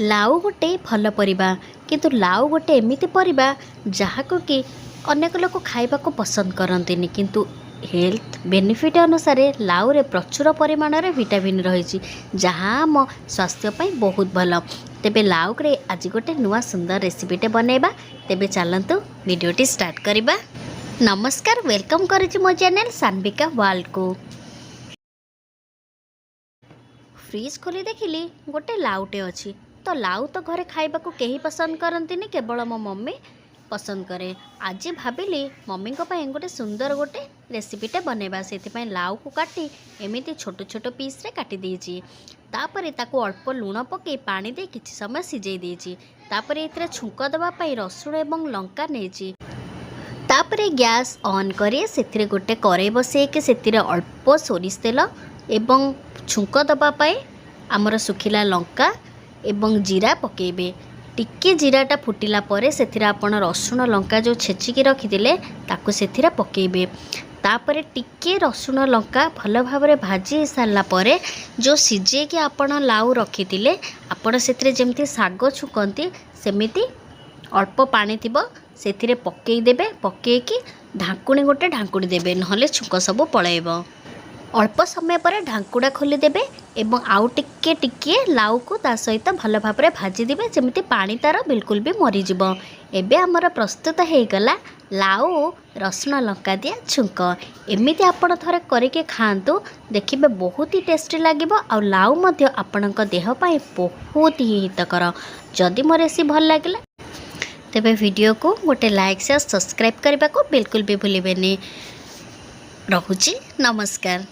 लाउ गोटे भल परिबा किंतु लाउ गोटे एमिति परिबा जहाको कि अनेक लोक खाइबा को पसंद करंतिनी किंतु हेल्थ बेनिफिट अनुसार लाउ रे प्रचुर परिमाण रे विटामिन रही जहाँ आम स्वास्थ्य पाई बहुत भल। तेबे लाउ रे आज गोटे नुआ सुंदर रेसिपीटे बनैबा। तेबे चलंतु वीडियोटी स्टार्ट करिबा। नमस्कार, वेलकम करुछि मो चैनल सान्विका वर्ल्ड को। फ्रिज खोली देखिली गोटे लाउटे अच्छी। तो लाउ तो घरे खाइबा को केही पसंद करंतिनी, केवल मो मम्मी पसंद करे। आज भाविली मम्मी को पाई गोटे सुंदर गोटे रेसिपीटे बनैबा। सेतिपाई लाउ को काटी एमिति छोट छोट पीस रे काटी देइछि। तापरे ताको अल्प लूण पके पानी दे किछि समय सिझेई देइछि। तापरे एथिरे छुंक दबा पाई रसुण एवं लंका नेइछि। तापरे गैस ऑन करी सेथिरे गोटे कड़ाई बसई के सेथिरे अल्प सोरिष तेल एवं छुंक दबा पाई आमर सुखिला लंका एवं जीरा पकेबे। टिके जीराटा फुटिला परे सेथिरे आपण रसुण लंका जो छेचिकी रखिथिले ताकू सेथिरे पकेबे। तापरे टिके रसुण लंका भल भाबरे भाजी सारला परे जो सिझे कि आपण लाउ रखिथिले आपण सेथिरे जेमति साग छुकंती सेमिति अल्प पानी थिबो सेथिरे पकेई देबे। पकेकी ढांकुणी गोटे ढांकुणी देबे, नहले छुंक सब पळेइबो। अल्प समय पर ढांकुड़ा खोली देबे एवं आउ टिके टिके लाउ को ता सहित भल भाबरे भाजी देबे जेमिति पानी तार बिल्कुल भी मरी जिवो। एबे हमर प्रस्तुत हे गला लाउ रसुण लंका दिया छुंक। एमिति आपण थरे करके खांतु, देखिबे बहुत ही टेस्टी लागिबो। आ लाउ मध्य आपणक देह पाई बहुत ही हितकर। जदि मोर रेसिपी भल लागिला तेबे वीडियो को गोटे लाइक शेयर सब्सक्राइब करबा को बिल्कुल भी भूलिबेनी। रहुची, नमस्कार।